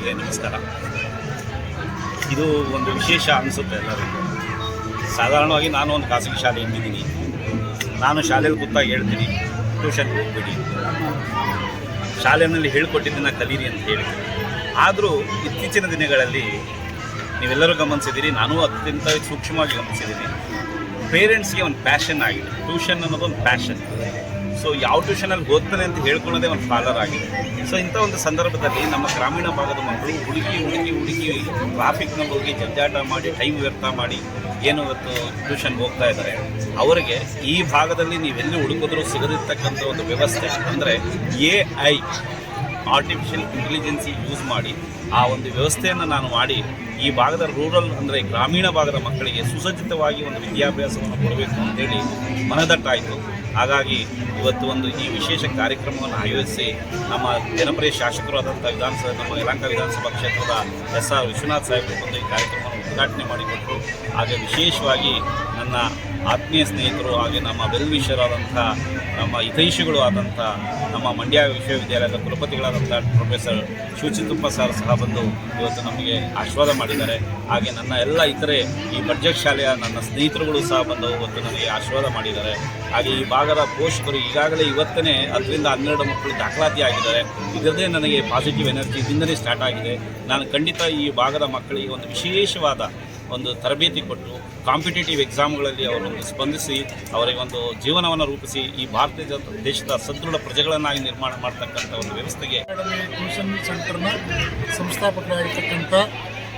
ವೀಕ್ಷಕರಿಗೆ ನಮಸ್ಕಾರ. ಇದು ಒಂದು ವಿಶೇಷ ಅನಿಸುತ್ತೆ ಎಲ್ಲರಿಗೂ. ಸಾಧಾರಣವಾಗಿ ನಾನು ಒಂದು ಖಾಸಗಿ ಶಾಲೆ ಇಟ್ಟಿದ್ದೀನಿ. ನಾನು ಶಾಲೆಯಲ್ಲಿ ಕೂತಾಗ ಹೇಳ್ತೀನಿ, ಟ್ಯೂಷನ್ ಹೋಗ್ಬಿಡಿ, ಶಾಲೆಯಲ್ಲಿ ಹೇಳ್ಕೊಟ್ಟಿದ್ದನ್ನು ಕಲೀರಿ ಅಂತ ಹೇಳ್ತೀನಿ. ಆದರೂ ಇತ್ತೀಚಿನ ದಿನಗಳಲ್ಲಿ ನೀವೆಲ್ಲರೂ ಗಮನಿಸಿದ್ದೀರಿ, ನಾನು ಅತ್ಯಂತ ಸೂಕ್ಷ್ಮವಾಗಿ ಗಮನಿಸಿದ್ದೀನಿ, ಪೇರೆಂಟ್ಸ್ಗೆ ಒಂದು ಪ್ಯಾಷನ್ ಆಗಿದೆ. ಟ್ಯೂಷನ್ ಅನ್ನೋದು ಒಂದು ಪ್ಯಾಷನ್. ಸೊ ಯಾವ ಟ್ಯೂಷನಲ್ಲಿ ಓದ್ತಾನೆ ಅಂತ ಹೇಳ್ಕೊಳ್ಳೋದೇ ಒಂದು ಫಾಲರ್ ಆಗಿದೆ. ಸೊ ಇಂಥ ಒಂದು ಸಂದರ್ಭದಲ್ಲಿ ನಮ್ಮ ಗ್ರಾಮೀಣ ಭಾಗದ ಮಕ್ಕಳು ಹುಡುಕಿ ಟ್ರಾಫಿಕ್ನಲ್ಲಿ ಹೋಗಿ ಜಂಜಾಟ ಮಾಡಿ ಟೈಮ್ ವ್ಯರ್ಥ ಮಾಡಿ ಏನು ಇವತ್ತು ಟ್ಯೂಷನ್ಗೆ ಹೋಗ್ತಾ ಇದ್ದಾರೆ. ಅವರಿಗೆ ಈ ಭಾಗದಲ್ಲಿ ನೀವೆಲ್ಲಿ ಹುಡುಕಿದ್ರೂ ಸಿಗದಿರ್ತಕ್ಕಂಥ ಒಂದು ವ್ಯವಸ್ಥೆ ಅಂದರೆ AI ಆರ್ಟಿಫಿಷಿಯಲ್ ಇಂಟೆಲಿಜೆನ್ಸಿ ಯೂಸ್ ಮಾಡಿ ಆ ಒಂದು ವ್ಯವಸ್ಥೆಯನ್ನು ನಾನು ಮಾಡಿ ಈ ಭಾಗದ ರೂರಲ್ ಅಂದರೆ ಗ್ರಾಮೀಣ ಭಾಗದ ಮಕ್ಕಳಿಗೆ ಸುಸಜ್ಜಿತವಾಗಿ ಒಂದು ವಿದ್ಯಾಭ್ಯಾಸವನ್ನು ಕೊಡಬೇಕು ಅಂತೇಳಿ ಮನದಟ್ಟಾಯಿತು. ಹಾಗಾಗಿ ಇವತ್ತು ಒಂದು ಈ ವಿಶೇಷ ಕಾರ್ಯಕ್ರಮವನ್ನು ಆಯೋಜಿಸಿ ನಮ್ಮ ಜನಪ್ರಿಯ ಶಾಸಕರು ಆದಂಥ ನಮ್ಮ ಯಲಹಂಕ ವಿಧಾನಸಭಾ ಕ್ಷೇತ್ರದ SR ವಿಶ್ವನಾಥ್ ಸಾಹೇಬರು ಬಂದು ಈ ಕಾರ್ಯಕ್ರಮವನ್ನು ಉದ್ಘಾಟನೆ ಮಾಡಿಕೊಟ್ಟರು. ಹಾಗೆ ವಿಶೇಷವಾಗಿ ನನ್ನ ಆತ್ಮೀಯ ಸ್ನೇಹಿತರು ಹಾಗೆ ನಮ್ಮ ವೆಲ್ವಿಷರಾದಂಥ ನಮ್ಮ ಹಿತೈಷಿಗಳು ಆದಂಥ ನಮ್ಮ ಮಂಡ್ಯ ವಿಶ್ವವಿದ್ಯಾಲಯದ ಕುಲಪತಿಗಳಾದಂಥ ಪ್ರೊಫೆಸರ್ ಶಿವಚಿತ್ತಪ್ಪ ಸರ್ ಸಹ ಬಂದು ಇವತ್ತು ನಮಗೆ ಆಶೀರ್ವಾದ ಮಾಡಿದ್ದಾರೆ. ಹಾಗೆ ನನ್ನ ಎಲ್ಲ ಇತರೆ ಈ ಬಡ್ಜೆಟ್ ಶಾಲೆಯ ನನ್ನ ಸ್ನೇಹಿತರುಗಳು ಸಹ ಬಂದು ಇವತ್ತು ನನಗೆ ಆಶೀರ್ವಾದ ಮಾಡಿದ್ದಾರೆ. ಹಾಗೆ ಈ ಭಾಗದ ಪೋಷಕರು ಈಗಾಗಲೇ ಇವತ್ತೇ 10 ರಿಂದ 12 ಮಕ್ಕಳು ದಾಖಲಾತಿ ಆಗಿದ್ದಾರೆ. ಇದರದೇ ನನಗೆ ಪಾಸಿಟಿವ್ ಎನರ್ಜಿ ಇದರಿಂದಲೇ ಸ್ಟಾರ್ಟ್ ಆಗಿದೆ. ನಾನು ಖಂಡಿತ ಈ ಭಾಗದ ಮಕ್ಕಳಿಗೆ ಒಂದು ವಿಶೇಷವಾದ ಒಂದು ತರಬೇತಿ ಕೊಟ್ಟು ಕಾಂಪಿಟೇಟಿವ್ ಎಕ್ಸಾಮ್ಗಳಲ್ಲಿ ಅವರನ್ನು ಸ್ಪಂದಿಸಿ ಅವರಿಗೆ ಒಂದು ಜೀವನವನ್ನು ರೂಪಿಸಿ ಈ ಭಾರತ ದೇಶದ ಸದೃಢ ಪ್ರಜೆಗಳನ್ನಾಗಿ ನಿರ್ಮಾಣ ಮಾಡ್ತಕ್ಕಂಥ ಒಂದು ವ್ಯವಸ್ಥೆಗೆ ಟ್ಯೂಷನ್ ಸೆಂಟರ್ನ ಸಂಸ್ಥಾಪಕರಾಗಿರ್ತಕ್ಕಂಥ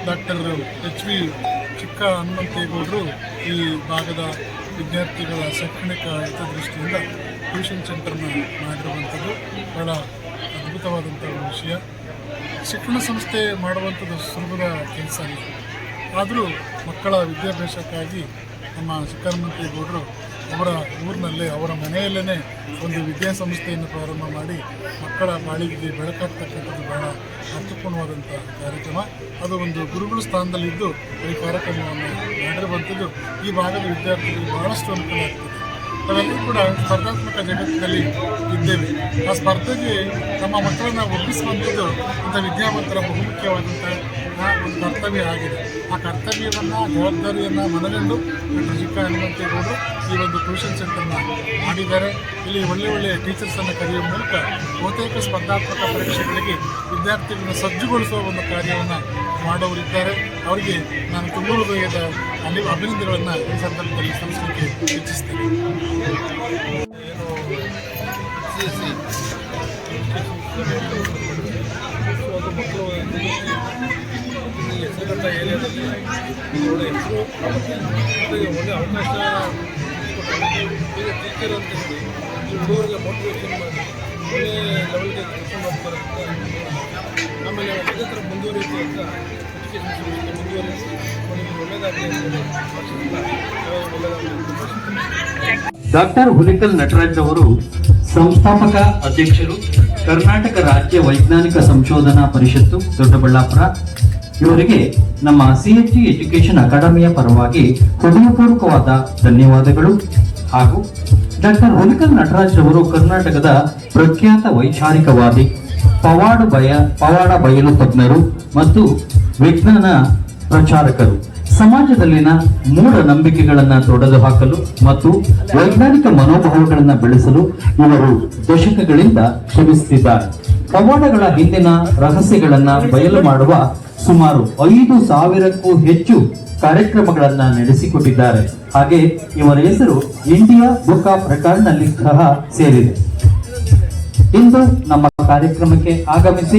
ಡಾಕ್ಟರ್ HV ಚಿಕ್ಕ ಹನುಮಂತೇಗೌಡರು ಈ ಭಾಗದ ವಿದ್ಯಾರ್ಥಿಗಳ ಶೈಕ್ಷಣಿಕ ಹಿತದೃಷ್ಟಿಯಿಂದ ಟ್ಯೂಷನ್ ಸೆಂಟರ್ನ ಮಾಡಿರುವಂಥದ್ದು ಬಹಳ ಅದ್ಭುತವಾದಂಥ ವಿಷಯ. ಶಿಕ್ಷಣ ಸಂಸ್ಥೆ ಮಾಡುವಂಥದ್ದು ಸುಲಭದ ಕೆಲಸ ಅಲ್ಲ. ಆದರೂ ಮಕ್ಕಳ ವಿದ್ಯಾಭ್ಯಾಸಕ್ಕಾಗಿ ನಮ್ಮ ಚಿಕ್ಕ ಹನುಮಂತೇಗೌಡರು ಅವರ ಊರಿನಲ್ಲೇ ಅವರ ಮನೆಯಲ್ಲೇ ಒಂದು ವಿದ್ಯಾಸಂಸ್ಥೆಯನ್ನು ಪ್ರಾರಂಭ ಮಾಡಿ ಮಕ್ಕಳ ಬಾಳಿಗೆ ಬೆಳಕಾಗ್ತಕ್ಕಂಥದ್ದು ಬಹಳ ಅರ್ಥಪೂರ್ಣವಾದಂಥ ಕಾರ್ಯಕ್ರಮ. ಅದು ಒಂದು ಗುರುಗಳ ಸ್ಥಾನದಲ್ಲಿದ್ದು ಈ ಕಾರ್ಯಕ್ರಮವನ್ನು ಮಾಡಿರುವಂಥದ್ದು ಈ ಭಾಗದ ವಿದ್ಯಾರ್ಥಿಗಳಿಗೆ ಬಹಳಷ್ಟು ಅನುಕೂಲ ಆಗ್ತದೆ. ನಾವೆಲ್ಲರೂ ಕೂಡ ಸ್ಪರ್ಧಾತ್ಮಕ ಜಗತ್ತಿನಲ್ಲಿ ಇದ್ದೇವೆ. ಆ ಸ್ಪರ್ಧೆಗೆ ನಮ್ಮ ಮಕ್ಕಳನ್ನು ಒಪ್ಪಿಸುವಂಥದ್ದು ಇಂಥ ವಿದ್ಯಾವಂತರ ಬಹುಮುಖ್ಯವಾದಂಥ ಒಂದು ಕರ್ತವ್ಯ ಆಗಿದೆ. ಆ ಕರ್ತವ್ಯವನ್ನು ಜವಾಬ್ದಾರಿಯನ್ನು ಮನಗಂಡು ಡಾಕ್ಟರ್ ಚಿಕ್ಕ ಹನುಮಂತೇಗೌಡರು ಈ ಒಂದು ಟ್ಯೂಷನ್ ಸೆಂಟರ್ನ ಮಾಡಿದ್ದಾರೆ. ಇಲ್ಲಿ ಒಳ್ಳೆಯ ಟೀಚರ್ಸನ್ನು ಕರೆಯುವ ಮೂಲಕ ಬಹುತೇಕ ಸ್ಪರ್ಧಾತ್ಮಕ ಪರೀಕ್ಷೆಗಳಿಗೆ ವಿದ್ಯಾರ್ಥಿಗಳನ್ನು ಸಜ್ಜುಗೊಳಿಸುವ ಒಂದು ಕಾರ್ಯವನ್ನು ಮಾಡೋರಿದ್ದಾರೆ. ಅವರಿಗೆ ನಾನು ತುಂಬ ಹೃದಯದ ಅಭಿನಂದನೆಗಳನ್ನು ಈ ಸಂದರ್ಭದಲ್ಲಿ ಸಲ್ಲಿಸಲಿಕ್ಕೆ ಇಚ್ಛಿಸ್ತೇನೆ. ಹೆಸರುಘಟ್ಟ ಏರಿಯಾದಲ್ಲಿ ಒಳ್ಳೆ ಹೆಸರು ಒಳ್ಳೆ ಅವಕಾಶ ಈಗ ಟೀಚರ್ ಅಂತ ಹೇಳಿ ಈ ಹುಡುಗರಿಗೆ ಮೋಟಿವೇಶನ್ ಮಾಡಿ ಒಳ್ಳೆ ಲೆವೆಲ್ಗೆ ಕರ್ಕೊಂಡು ಹೋಗ್ತಾರೆ ಅಂತ. ಆಮೇಲೆ ಅದೇ ಥರ ಮುಂದುವರಿಯುತ್ತೆ ಅಂತ ಎಜುಕೇಷನ್ ಸಿಸ್ಟಮ್ ಮುಂದುವರಿಸಿ ಒಳ್ಳೆಯದಾಗಲಿ ಡಾಕ್ಟರ್ ಹುಲಿಕಲ್ ನಟರಾಜ್ ಅವರು ಸಂಸ್ಥಾಪಕ ಅಧ್ಯಕ್ಷರು, ಕರ್ನಾಟಕ ರಾಜ್ಯ ವೈಜ್ಞಾನಿಕ ಸಂಶೋಧನಾ ಪರಿಷತ್ತು ದೊಡ್ಡಬಳ್ಳಾಪುರ. ಇವರಿಗೆ ನಮ್ಮ CHG ಎಜುಕೇಶನ್ ಅಕಾಡೆಮಿಯ ಪರವಾಗಿ ಹೃದಯಪೂರ್ವಕವಾದ ಧನ್ಯವಾದಗಳು. ಹಾಗೂ ಡಾಕ್ಟರ್ ಹುಲಿಕಲ್ ನಟರಾಜ್ ಅವರು ಕರ್ನಾಟಕದ ಪ್ರಖ್ಯಾತ ವೈಚಾರಿಕವಾದಿ, ಪವಾಡ ಬಯಲು ತಜ್ಞರು ಮತ್ತು ವಿಜ್ಞಾನ ಪ್ರಚಾರಕರು. ಸಮಾಜದಲ್ಲಿನ ಮೂಢನಂಬಿಕೆಗಳನ್ನು ತೊಡೆದು ಹಾಕಲು ಮತ್ತು ವೈಜ್ಞಾನಿಕ ಮನೋಭಾವಗಳನ್ನು ಬೆಳೆಸಲು ಇವರು ದಶಕಗಳಿಂದ ಶ್ರಮಿಸುತ್ತಿದ್ದಾರೆ. ಪವಾಡಗಳ ಹಿಂದಿನ ರಹಸ್ಯಗಳನ್ನು ಬಯಲು ಮಾಡುವ ಸುಮಾರು 5,000ಕ್ಕೂ ಹೆಚ್ಚು ಕಾರ್ಯಕ್ರಮಗಳನ್ನು ನಡೆಸಿಕೊಟ್ಟಿದ್ದಾರೆ. ಹಾಗೆ ಇವರ ಹೆಸರು ಇಂಡಿಯಾ ಬುಕ್ ಆಫ್ ರೆಕಾರ್ಡ್ ನಲ್ಲಿ ಸಹ ಸೇರಿದೆ. ಇಂದು ನಮ್ಮ ಕಾರ್ಯಕ್ರಮಕ್ಕೆ ಆಗಮಿಸಿ